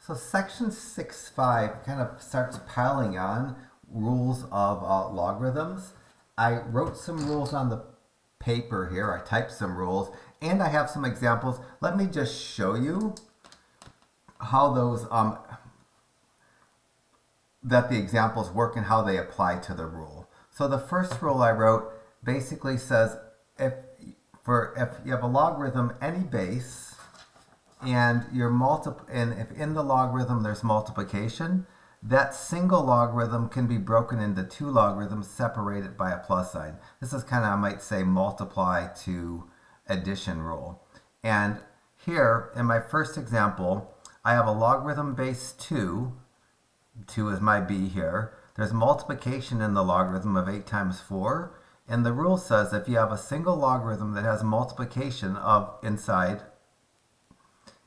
So section 6.5 kind of starts piling on rules of logarithms. I wrote some rules on the paper here. I typed some rules and I have some examples. Let me just show you how those that the examples work and how they apply to the rule. So the first rule I wrote basically says if you have a logarithm any base and if in the logarithm there's multiplication, that single logarithm can be broken into two logarithms separated by a plus sign. This is kind of, I might say, multiply to addition rule. And here in my first example, I have a logarithm base 2. 2 is my b here. There's multiplication in the logarithm of 8 times 4. And the rule says if you have a single logarithm that has multiplication of inside,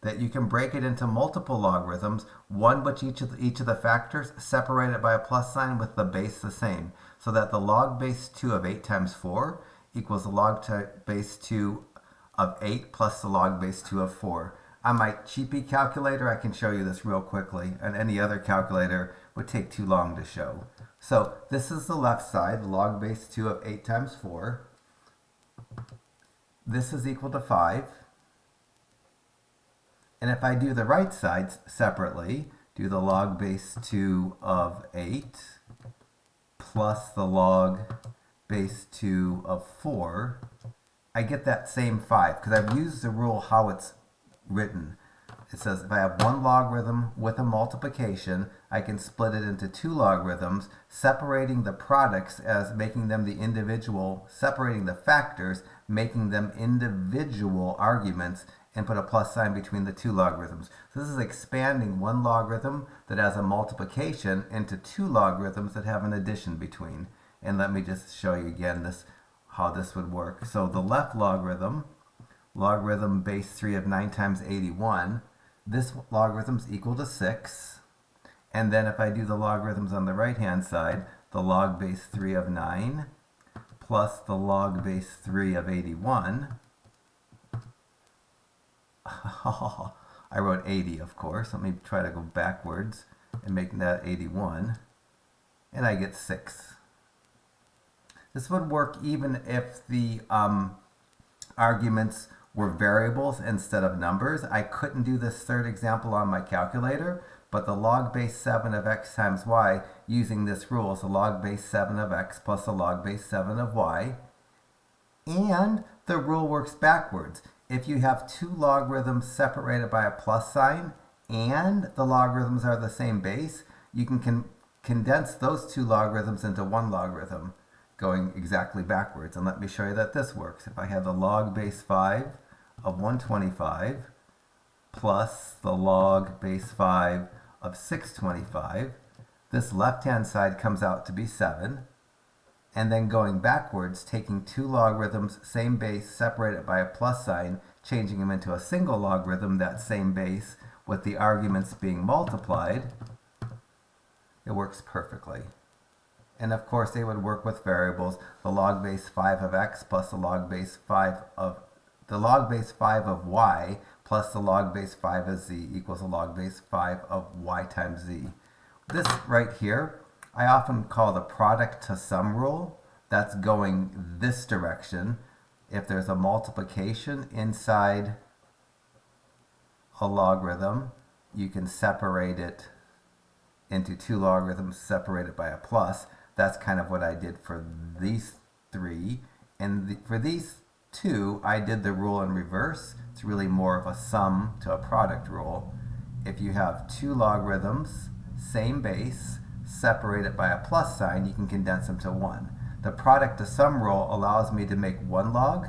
that you can break it into multiple logarithms, one which each of the factors separated by a plus sign with the base the same, so that the log base 2 of 8 times 4 equals the log base 2 of 8 plus the log base 2 of 4. On my cheapy calculator, I can show you this real quickly, and any other calculator would take too long to show. So this is the left side, the log base 2 of 8 times 4. This is equal to 5. And if I do the right sides separately, do the log base 2 of 8 plus the log base 2 of 4, I get that same 5 because I've used the rule how it's written. It says if I have one logarithm with a multiplication, I can split it into two logarithms, separating the products as making them the individual, separating the factors, making them individual arguments, and put a plus sign between the two logarithms. So this is expanding one logarithm that has a multiplication into two logarithms that have an addition between. And let me just show you again how this would work. So the left logarithm base 3 of 9 times 81, this logarithm's equal to 6. And then if I do the logarithms on the right-hand side, the log base 3 of 9 plus the log base 3 of 81, I wrote 80, of course. Let me try to go backwards and make that 81. And I get 6. This would work even if the arguments were variables instead of numbers. I couldn't do this third example on my calculator, but the log base 7 of x times y using this rule is the log base 7 of x plus the log base 7 of y. And the rule works backwards. If you have two logarithms separated by a plus sign and the logarithms are the same base, you can condense those two logarithms into one logarithm, going exactly backwards. And let me show you that this works. If I had the log base 5 of 125 plus the log base 5 of 625, this left-hand side comes out to be 7. And then going backwards, taking two logarithms, same base, separated by a plus sign, changing them into a single logarithm, that same base, with the arguments being multiplied, it works perfectly. And of course, they would work with variables. The log base 5 of x plus the log base 5 of y plus the log base 5 of z equals the log base 5 of y times z. This right here, I often call the product to sum rule. That's going this direction. If there's a multiplication inside a logarithm, you can separate it into two logarithms separated by a plus. That's kind of what I did for these three. And for these two, I did the rule in reverse. It's really more of a sum to a product rule. If you have two logarithms, same base, separated by a plus sign, you can condense them to one. The product to sum rule allows me to make one log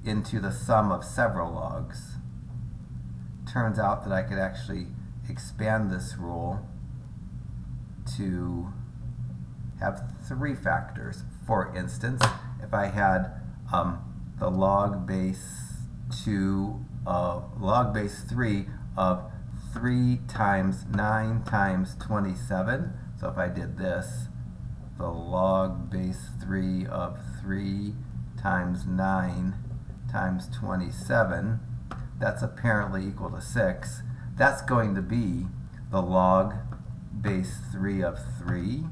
into the sum of several logs. Turns out that I could actually expand this rule to have three factors. For instance, if I had the log base 3 of 3 times 9 times 27. So if I did this, the log base 3 of 3 times 9 times 27 that's apparently equal to 6, that's going to be the log base 3 of 3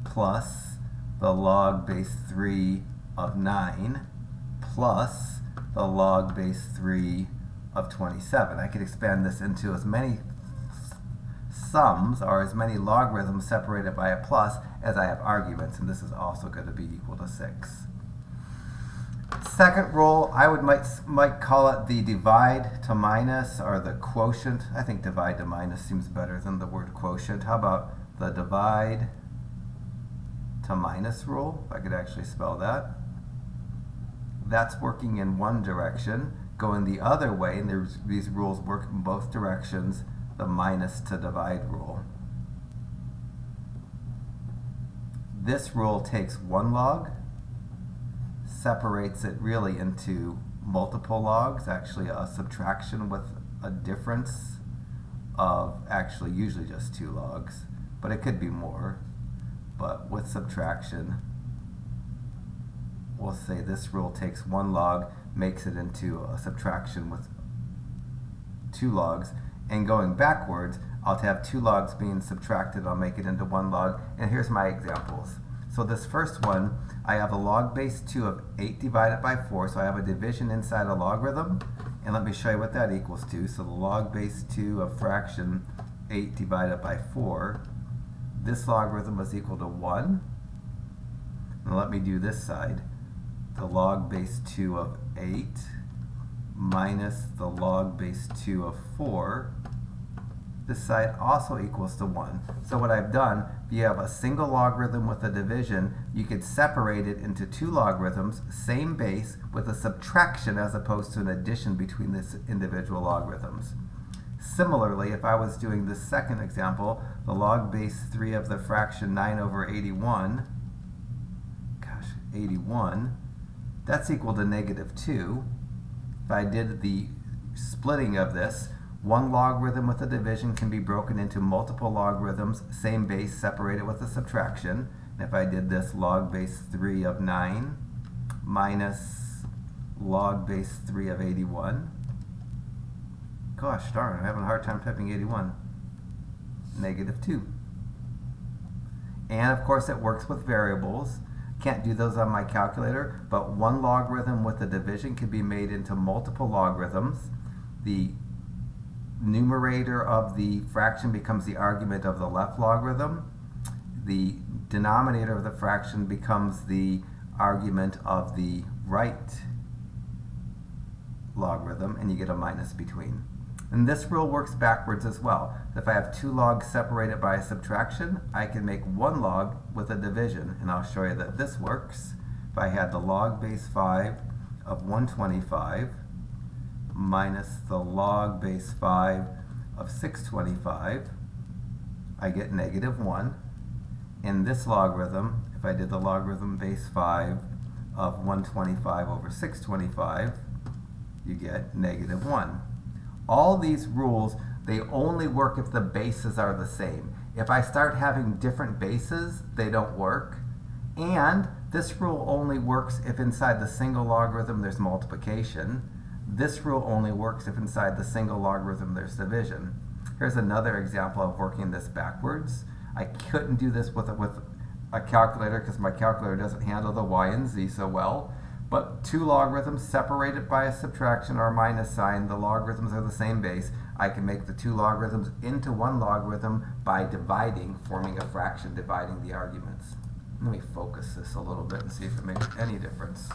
plus the log base 3 of 9 plus the log base 3 of 27. I could expand this into as many sums or as many logarithms separated by a plus as I have arguments, and this is also going to be equal to 6. Second rule, I might call it the divide to minus or the quotient. I think divide to minus seems better than the word quotient. How about the divide to minus rule, if I could actually spell that? That's working in one direction. Going the other way, and these rules work in both directions, the minus to divide rule. This rule takes one log, separates it really into multiple logs, actually a subtraction with a difference of actually usually just 2 logs, but it could be more. But with subtraction, we'll say this rule takes one log, makes it into a subtraction with 2 logs, and going backwards, I'll have 2 logs being subtracted, I'll make it into 1 log, and here's my examples. So this first one, I have a log base 2 of 8 divided by 4, so I have a division inside a logarithm, and let me show you what that equals to. So the log base 2 of fraction 8 divided by 4, this logarithm is equal to 1. And let me do this side. The log base 2 of 8 minus the log base 2 of 4. This side also equals to 1. So what I've done, if you have a single logarithm with a division, you could separate it into 2 logarithms, same base, with a subtraction as opposed to an addition between the individual logarithms. Similarly, if I was doing this second example, the log base 3 of the fraction 9 over 81, 81, that's equal to negative 2. If I did the splitting of this, one logarithm with a division can be broken into multiple logarithms, same base, separated with a subtraction. And if I did this, log base 3 of 9 minus log base 3 of 81. Gosh darn, I'm having a hard time typing 81. Negative 2. And of course it works with variables. Can't do those on my calculator, but one logarithm with a division can be made into multiple logarithms. The numerator of the fraction becomes the argument of the left logarithm. The denominator of the fraction becomes the argument of the right logarithm, and you get a minus between. And this rule works backwards as well. If I have 2 logs separated by a subtraction, I can make 1 log with a division, and I'll show you that this works. If I had the log base 5 of 125 minus the log base 5 of 625, I get negative 1. In this logarithm, if I did the logarithm base 5 of 125 over 625, you get negative 1. All these rules, they only work if the bases are the same. If I start having different bases, they don't work. And this rule only works if inside the single logarithm there's multiplication. This rule only works if inside the single logarithm there's division. Here's another example of working this backwards. I couldn't do this with a calculator because my calculator doesn't handle the y and z so well. But 2 logarithms separated by a subtraction or a minus sign, the logarithms are the same base. I can make the 2 logarithms into 1 logarithm by dividing, forming a fraction, dividing the arguments. Let me focus this a little bit and see if it makes any difference.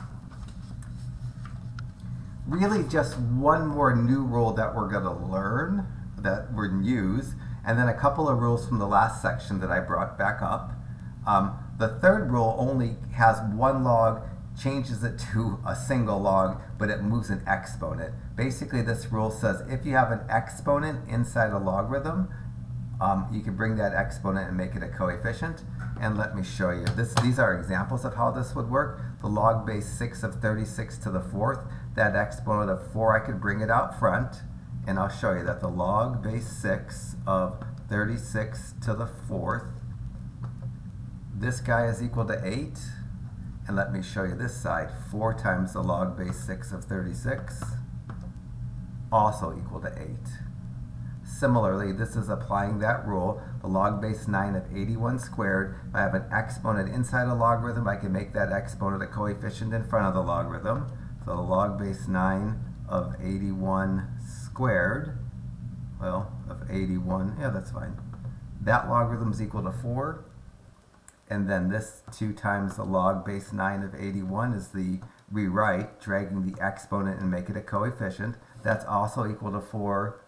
Really just one more new rule that we're going to learn, that we're going to use, and then a couple of rules from the last section that I brought back up. The third rule only has 1 log, changes it to a single log, but it moves an exponent. Basically, this rule says if you have an exponent inside a logarithm, you can bring that exponent and make it a coefficient. And let me show you. These are examples of how this would work. The log base 6 of 36 to the 4th, that exponent of 4, I could bring it out front, and I'll show you that the log base 6 of 36 to the 4th, this guy is equal to 8. And let me show you this side, 4 times the log base 6 of 36. also equal to 8. Similarly, this is applying that rule. The log base 9 of 81 squared. If I have an exponent inside a logarithm, I can make that exponent a coefficient in front of the logarithm. So the log base 9 of 81 squared, well, of 81, yeah, that's fine. That logarithm is equal to 4. And then this 2 times the log base 9 of 81 is the rewrite, dragging the exponent and make it a coefficient. That's also equal to 4.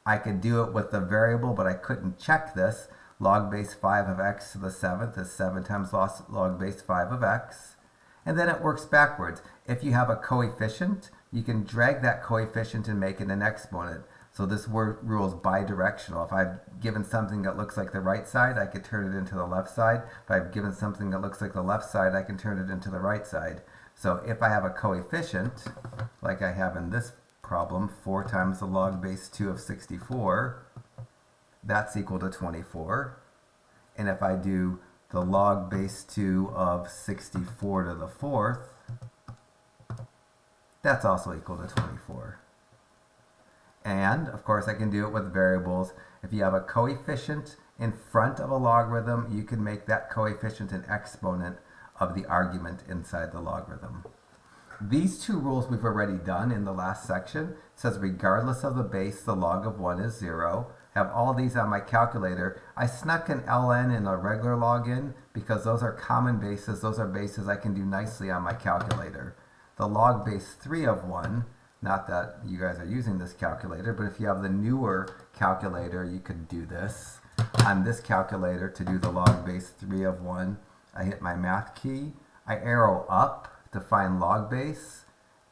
I could do it with the variable, but I couldn't check this. Log base 5 of x to the 7th is 7 times log base 5 of x. And then it works backwards. If you have a coefficient, you can drag that coefficient and make it an exponent. So this rule is bidirectional. If I've given something that looks like the right side, I could turn it into the left side. If I've given something that looks like the left side, I can turn it into the right side. So if I have a coefficient, like I have in this problem, 4 times the log base 2 of 64, that's equal to 24. And if I do the log base 2 of 64 to the 4th, that's also equal to 24. And, of course, I can do it with variables. If you have a coefficient in front of a logarithm, you can make that coefficient an exponent of the argument inside the logarithm. These two rules we've already done in the last section. It says regardless of the base, the log of 1 is 0. I have all these on my calculator. I snuck an ln and a regular log in because those are common bases. Those are bases I can do nicely on my calculator. The log base 3 of 1, not that you guys are using this calculator, but if you have the newer calculator, you could do this. On this calculator, to do the log base 3 of 1, I hit my math key. I arrow up to find log base.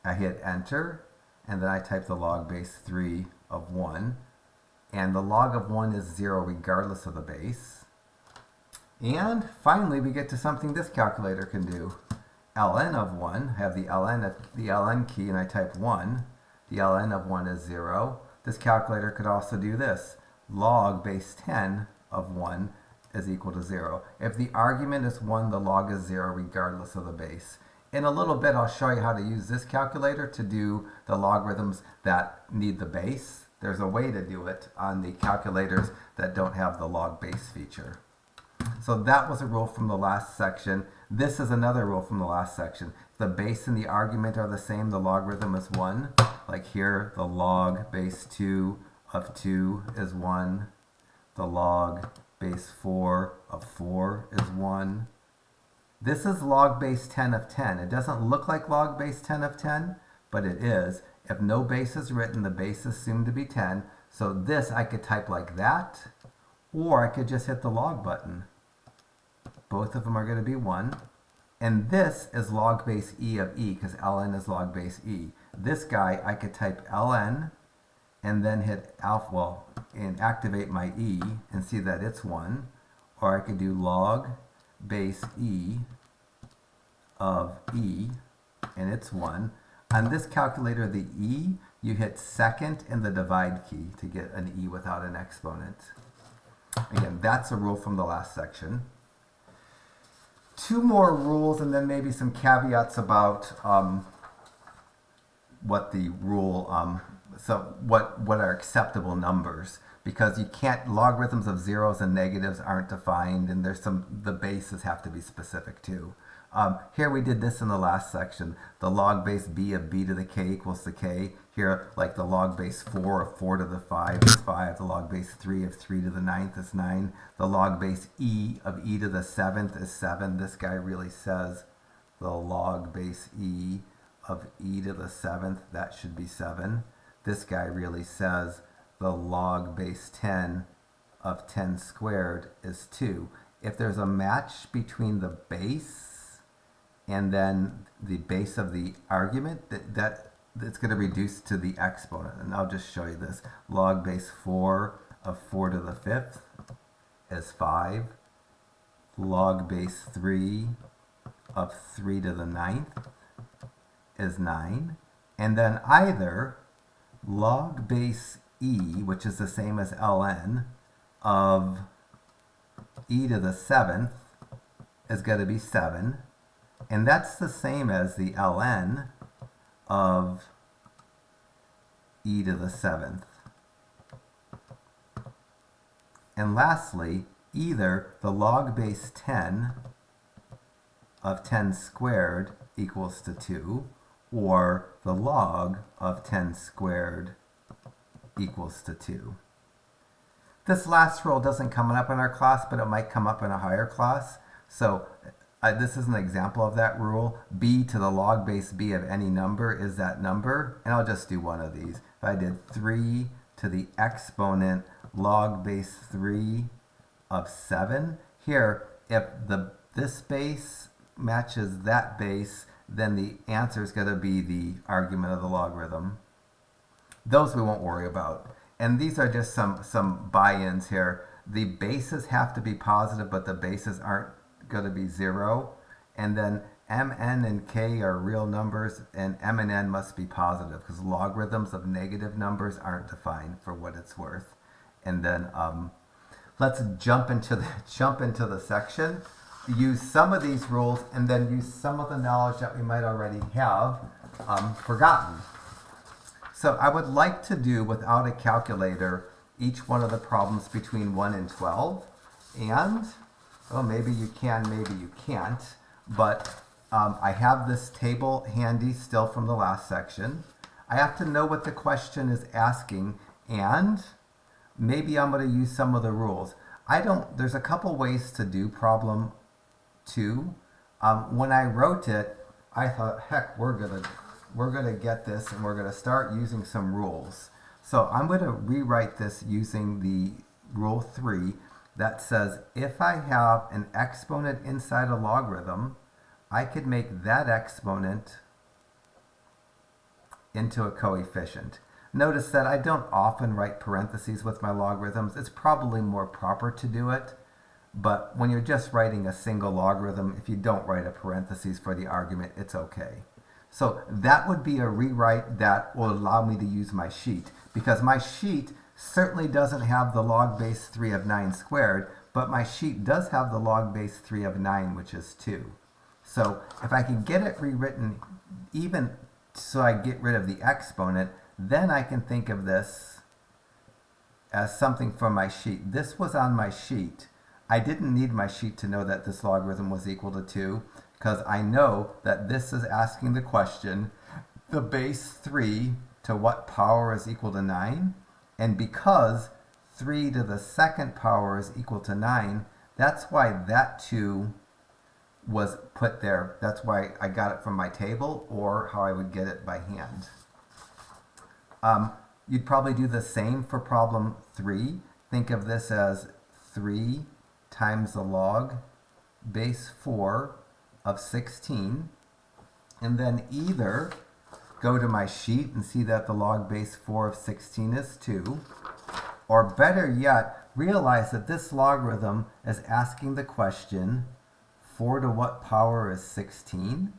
I hit enter, and then I type the log base 3 of 1. And the log of 1 is 0 regardless of the base. And finally, we get to something this calculator can do. ln of 1, I have the ln key, and I type 1. The ln of 1 is 0. This calculator could also do this. Log base 10 of 1 is equal to 0. If the argument is 1, the log is 0 regardless of the base. In a little bit, I'll show you how to use this calculator to do the logarithms that need the base. There's a way to do it on the calculators that don't have the log base feature. So that was a rule from the last section. This is another rule from the last section. If the base and the argument are the same, the logarithm is 1. Like here, the log base 2 of 2 is 1. The log base 4 of 4 is 1. This is log base 10 of 10. It doesn't look like log base 10 of 10, but it is. If no base is written, the base is assumed to be 10. So this I could type like that, or I could just hit the log button. Both of them are going to be 1. And this is log base e of e, because ln is log base e. This guy, I could type ln, and then hit alpha, well, and activate my e, and see that it's 1. Or I could do log base e of e, and it's 1. On this calculator, the e, you hit second and the divide key to get an e without an exponent. Again, that's a rule from the last section. 2 more rules, and then maybe some caveats about what the rule, so what are acceptable numbers, because you can't, logarithms of zeros and negatives aren't defined, and there's the bases have to be specific too. Here we did this in the last section. The log base b of b to the k equals to k. Here, like the log base 4 of 4 to the 5 is 5. The log base 3 of 3 to the 9th is 9. The log base e of e to the 7th is 7. This guy really says the log base e of e to the 7th, that should be 7. This guy really says the log base 10 of 10 squared is 2. If there's a match between the base and then the base of the argument, it's going to reduce to the exponent. And I'll just show you this. Log base 4 of 4 to the 5th is 5. Log base 3 of 3 to the 9th is 9. And then either log base e, which is the same as ln, of e to the 7th is going to be 7. And that's the same as the ln of e to the 7th. And lastly, either the log base 10 of 10 squared equals to 2, or the log of 10 squared equals to 2. This last rule doesn't come up in our class, but it might come up in a higher class. So this is an example of that rule. B to the log base b of any number is that number. And I'll just do one of these. If I did 3 to the exponent log base 3 of 7, here, if this base matches that base, then the answer is going to be the argument of the logarithm. Those we won't worry about. And these are just some buy-ins here. The bases have to be positive, but the bases aren't going to be 0. And then m, n, and k are real numbers, and m and n must be positive because logarithms of negative numbers aren't defined for what it's worth. And then let's jump into the section. Use some of these rules, and then use some of the knowledge that we might already have forgotten. So I would like to do, without a calculator, each one of the problems between 1 and 12. And, well, maybe you can, maybe you can't. But I have this table handy still from the last section. I have to know what the question is asking, and maybe I'm going to use some of the rules. There's a couple ways to do problem 2. When I wrote it, I thought, heck, we're gonna get this, and we're gonna start using some rules. So I'm going to rewrite this using the rule 3 that says if I have an exponent inside a logarithm, I could make that exponent into a coefficient. Notice that I don't often write parentheses with my logarithms. It's probably more proper to do it. But when you're just writing a single logarithm, if you don't write a parentheses for the argument, it's okay. So that would be a rewrite that will allow me to use my sheet, because my sheet certainly doesn't have the log base 3 of 9 squared, but my sheet does have the log base 3 of 9, which is 2. So if I can get it rewritten even so I get rid of the exponent, then I can think of this as something from my sheet. This was on my sheet. I didn't need my sheet to know that this logarithm was equal to 2, because I know that this is asking the question, the base 3 to what power is equal to 9? And because 3 to the second power is equal to 9, that's why that 2 was put there. That's why I got it from my table, or how I would get it by hand. You'd probably do the same for problem 3. Think of this as 3 times the log base 4 of 16, and then either go to my sheet and see that the log base 4 of 16 is 2, or better yet, realize that this logarithm is asking the question, 4 to what power is 16?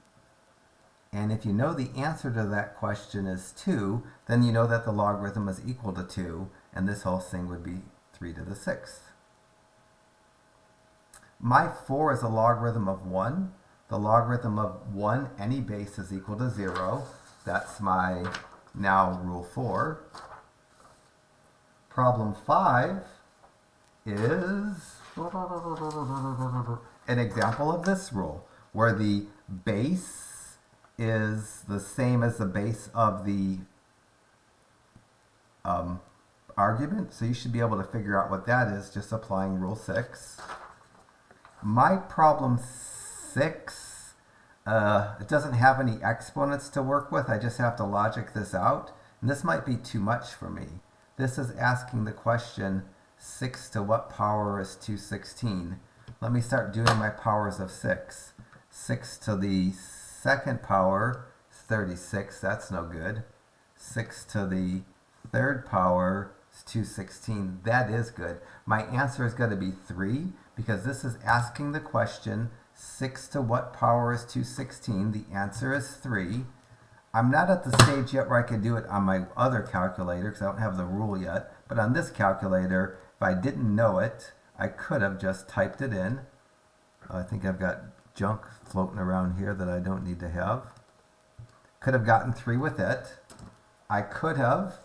And if you know the answer to that question is 2, then you know that the logarithm is equal to 2, and this whole thing would be 3 to the 6th. My 4 is a logarithm of 1. The logarithm of 1, any base, is equal to 0. That's my now rule 4. Problem 5 is an example of this rule, where the base is the same as the base of the argument. So you should be able to figure out what that is just applying rule 6. My problem 6, it doesn't have any exponents to work with. I just have to logic this out. And this might be too much for me. This is asking the question, 6 to what power is 216? Let me start doing my powers of 6. 6 to the second power is 36. That's no good. 6 to the third power is 216. That is good. My answer is going to be 3, because this is asking the question, 6 to what power is 216? The answer is 3. I'm not at the stage yet where I can do it on my other calculator, because I don't have the rule yet. But on this calculator, if I didn't know it, I could have just typed it in. I think I've got junk floating around here that I don't need to have. Could have gotten 3 with it. I could have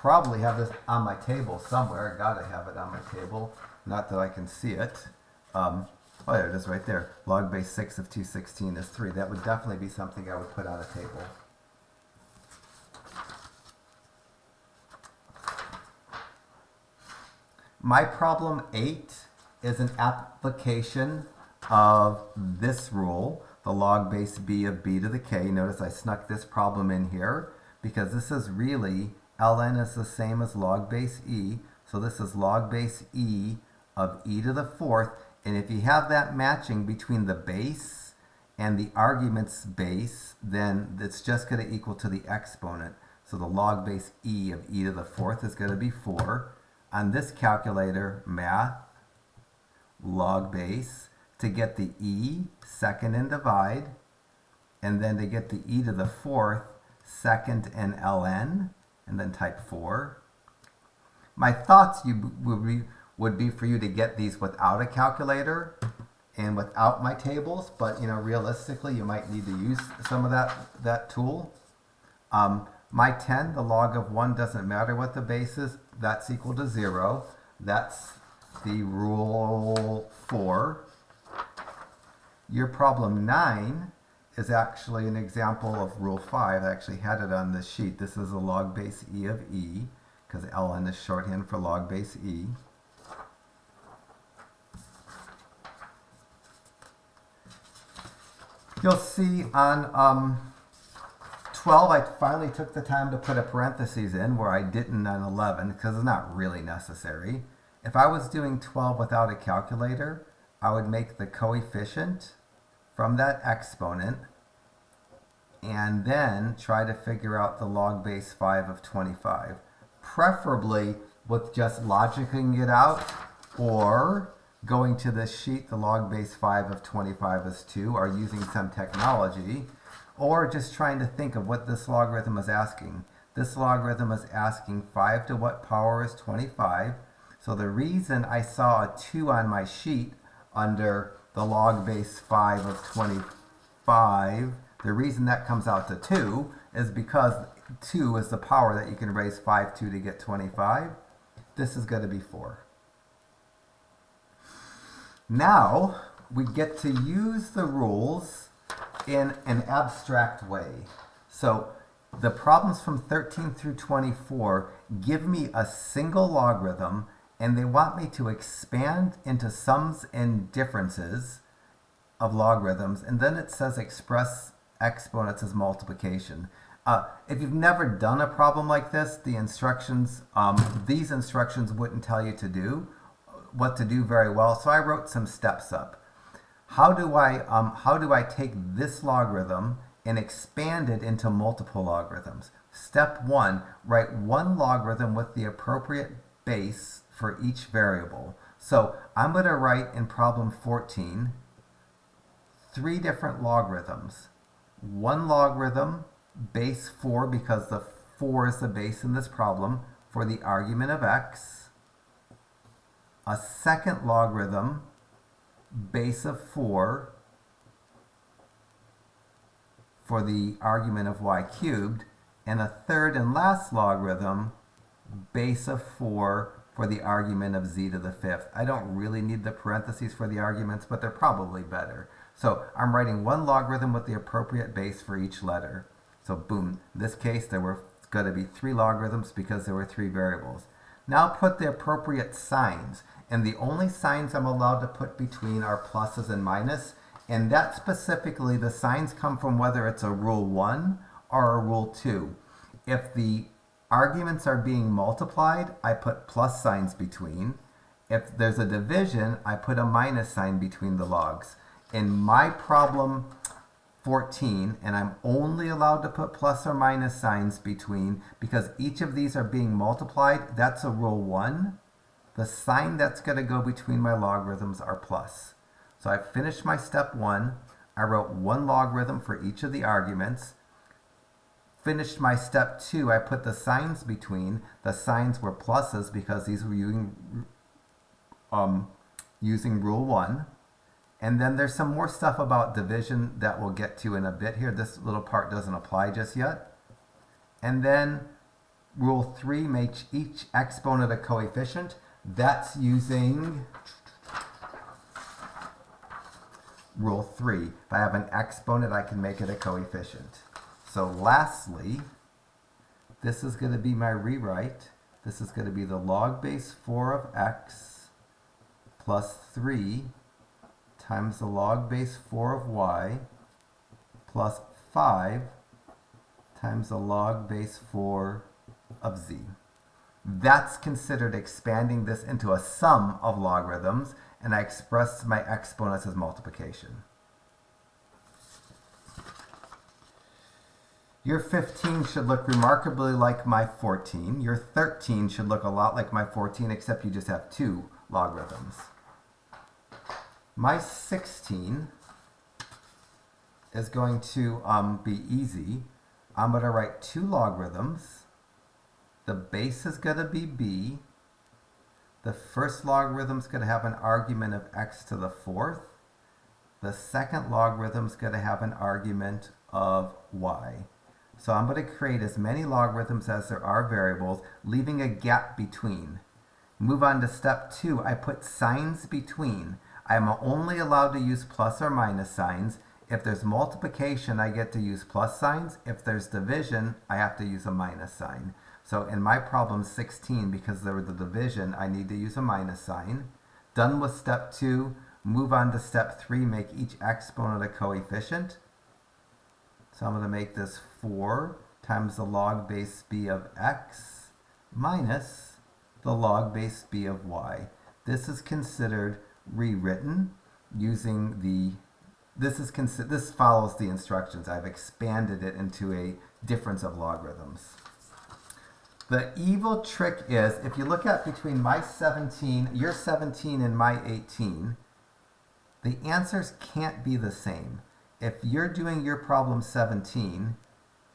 probably have this on my table somewhere. I gotta have it on my table. Not that I can see it. Oh, there it is right there. Log base 6 of 216 is 3. That would definitely be something I would put on a table. My problem 8 is an application of this rule, the log base b of b to the k. Notice I snuck this problem in here because this is really, ln is the same as log base e. So this is log base e of e to the fourth. And if you have that matching between the base and the argument's base, then it's just going to equal to the exponent. So the log base e of e to the fourth is going to be 4. On this calculator, math, log base, to get the e, second and divide, and then to get the e to the fourth, second and ln, and then type 4. My thoughts would be for you to get these without a calculator and without my tables, but realistically you might need to use some of that tool. My 10, the log of 1 doesn't matter what the base is, that's equal to 0. That's the rule 4. Your problem 9 is actually an example of rule 5. I actually had it on this sheet. This is a log base e of e, because ln is shorthand for log base e. You'll see on 12, I finally took the time to put a parentheses in where I didn't on 11 because it's not really necessary. If I was doing 12 without a calculator, I would make the coefficient from that exponent and then try to figure out the log base 5 of 25. Preferably with just logicking it out or going to this sheet, the log base 5 of 25 is 2, or using some technology, or just trying to think of what this logarithm is asking. This logarithm is asking 5 to what power is 25. So the reason I saw a 2 on my sheet under the log base 5 of 25, the reason that comes out to 2 is because 2 is the power that you can raise 5 to get 25. This is going to be 4. Now we get to use the rules in an abstract way. So the problems from 13 through 24 give me a single logarithm and they want me to expand into sums and differences of logarithms, and then it says express exponents as multiplication. If you've never done a problem like this, the instructions, these instructions wouldn't tell you what to do very well, so I wrote some steps up. How do I take this logarithm and expand it into multiple logarithms? Step 1, write one logarithm with the appropriate base for each variable. So I'm going to write in problem 14 3 different logarithms. One logarithm, base 4, because the 4 is the base in this problem, for the argument of x. A second logarithm, base of 4, for the argument of y cubed, and a third and last logarithm, base of 4, for the argument of z to the 5th. I don't really need the parentheses for the arguments, but they're probably better. So I'm writing one logarithm with the appropriate base for each letter. So boom, in this case there were going to be 3 logarithms because there were 3 variables. Now put the appropriate signs, and the only signs I'm allowed to put between are pluses and minus, and that specifically the signs come from whether it's a rule 1 or a rule 2. If the arguments are being multiplied, I put plus signs between. If there's a division, I put a minus sign between the logs. In my problem 14, and I'm only allowed to put plus or minus signs between because each of these are being multiplied, that's a rule 1. The sign that's going to go between my logarithms are plus. So I finished my step 1. I wrote one logarithm for each of the arguments. Finished my step 2, I put the signs between. The signs were pluses because these were using rule 1. And then there's some more stuff about division that we'll get to in a bit here. This little part doesn't apply just yet. And then Rule 3 makes each exponent a coefficient. That's using Rule 3. If I have an exponent, I can make it a coefficient. So lastly, this is going to be my rewrite. This is going to be the log base 4 of x plus 3 times the log base 4 of y plus 5 times the log base 4 of z. That's considered expanding this into a sum of logarithms, and I express my exponents as multiplication. Your 15 should look remarkably like my 14. Your 13 should look a lot like my 14, except you just have 2 logarithms. My 16 is going to be easy. I'm going to write 2 logarithms. The base is going to be b. The first logarithm is going to have an argument of x to the 4th. The second logarithm is going to have an argument of y. So I'm going to create as many logarithms as there are variables, leaving a gap between. Move on to step 2. I put signs between. I'm only allowed to use plus or minus signs. If there's multiplication, I get to use plus signs. If there's division, I have to use a minus sign. So in my problem 16, because there was the division, I need to use a minus sign. Done with step 2, move on to step 3, make each exponent a coefficient. So I'm going to make this 4 times the log base b of x minus the log base b of y. This is considered rewritten using the, this follows the instructions. I've expanded it into a difference of logarithms. The evil trick is, if you look at between my 17, your 17 and my 18, the answers can't be the same. If you're doing your problem 17,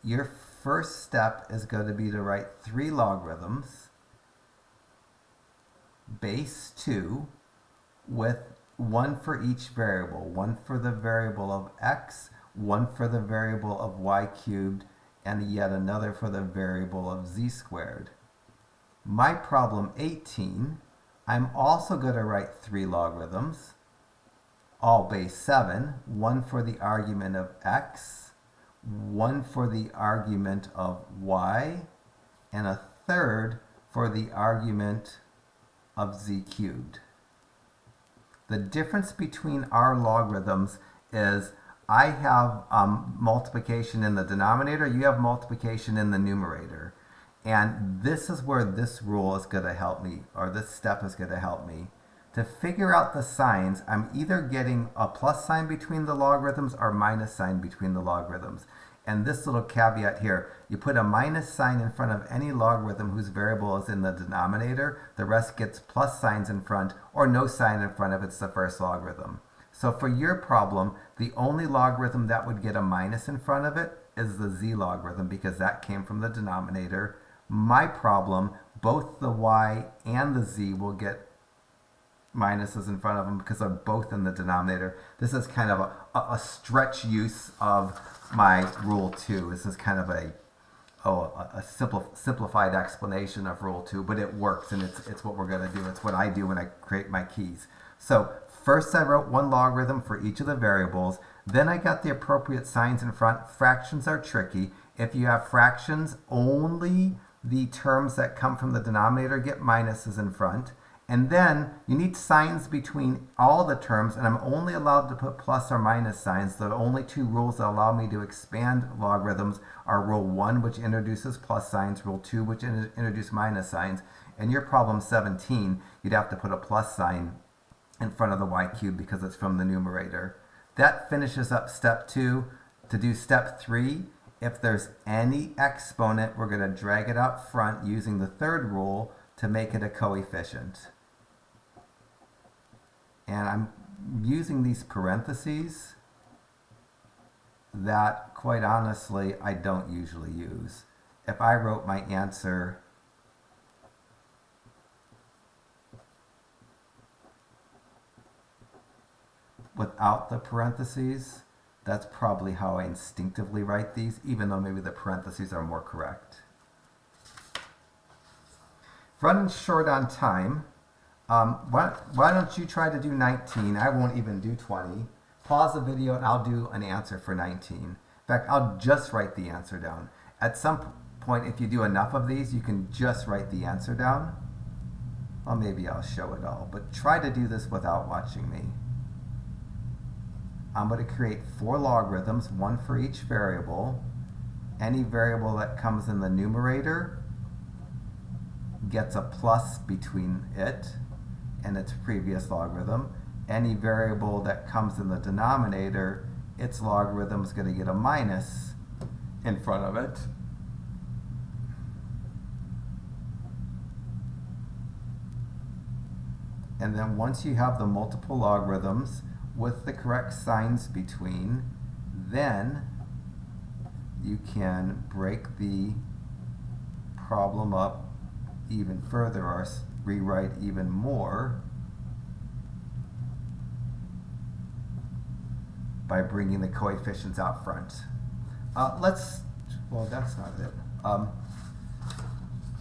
your first step is going to be to write 3 logarithms, base 2, with 1 for each variable. 1 for the variable of x, 1 for the variable of y cubed, and yet another for the variable of z squared. My problem 18, I'm also going to write 3 logarithms, all base 7, 1 for the argument of x, 1 for the argument of y, and a third for the argument of z cubed. The difference between our logarithms is I have multiplication in the denominator, you have multiplication in the numerator. And this is where this rule is going to help me, or this step is going to help me. To figure out the signs, I'm either getting a plus sign between the logarithms or minus sign between the logarithms. And this little caveat here, you put a minus sign in front of any logarithm whose variable is in the denominator, the rest gets plus signs in front, or no sign in front if it's the first logarithm. So for your problem, the only logarithm that would get a minus in front of it is the z logarithm, because that came from the denominator. My problem, both the y and the z will get minuses in front of them because they're both in the denominator. This is kind of a stretch use of my rule 2. This is kind of a simplified explanation of rule 2, but it works, and it's what we're going to do. It's what I do when I create my keys. So first I wrote 1 logarithm for each of the variables. Then I got the appropriate signs in front. Fractions are tricky. If you have fractions, only the terms that come from the denominator get minuses in front. And then you need signs between all the terms, and I'm only allowed to put plus or minus signs. The only 2 rules that allow me to expand logarithms are rule 1, which introduces plus signs, rule 2, which introduces minus signs. In your problem 17, you'd have to put a plus sign in front of the y cubed because it's from the numerator. That finishes up step 2. To do step 3, if there's any exponent, we're going to drag it out front using the 3rd rule to make it a coefficient. And I'm using these parentheses that, quite honestly, I don't usually use. If I wrote my answer without the parentheses, that's probably how I instinctively write these, even though maybe the parentheses are more correct. Running short on time. Why don't you try to do 19? I won't even do 20. Pause the video and I'll do an answer for 19. In fact, I'll just write the answer down. At some point, if you do enough of these, you can just write the answer down. Well, maybe I'll show it all, but try to do this without watching me. I'm going to create 4 logarithms, one for each variable. Any variable that comes in the numerator gets a plus between it and its previous logarithm. Any variable that comes in the denominator, its logarithm is going to get a minus in front of it. And then once you have the multiple logarithms with the correct signs between, then you can break the problem up even further or rewrite even more by bringing the coefficients out front. Well, that's not it.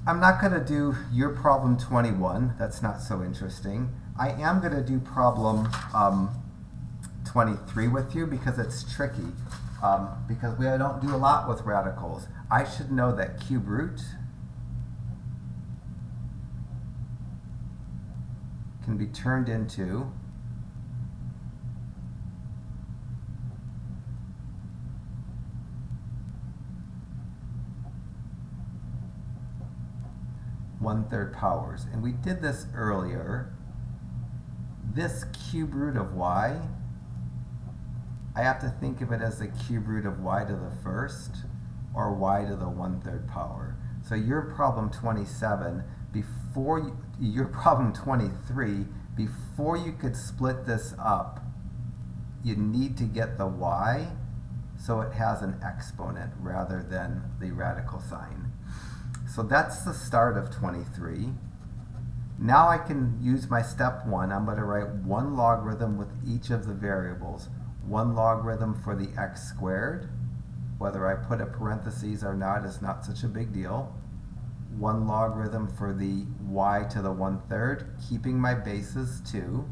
I'm not going to do your problem 21. That's not so interesting. I am going to do problem 23 with you because it's tricky. Because we don't do a lot with radicals. I should know that cube root can be turned into one-third powers. And we did this earlier. This cube root of y, I have to think of it as the cube root of y to the first or y to the one-third power. So your problem 27, your problem 23, before you could split this up, you need to get the y so it has an exponent rather than the radical sign. So that's the start of 23. Now I can use my step 1. I'm going to write one logarithm with each of the variables. One logarithm for the x squared. Whether I put a parentheses or not is not such a big deal. One logarithm for the y to the one-third, keeping my bases 2.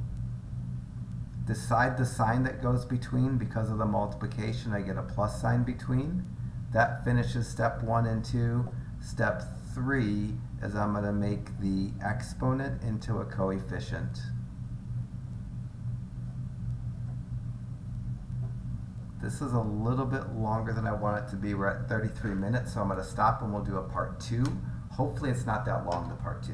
Decide the sign that goes between. Because of the multiplication, I get a plus sign between. That finishes step 1 and 2. Step 3 is I'm going to make the exponent into a coefficient. This is a little bit longer than I want it to be. We're at 33 minutes, so I'm going to stop and we'll do a part 2. Hopefully it's not that long, the part 2.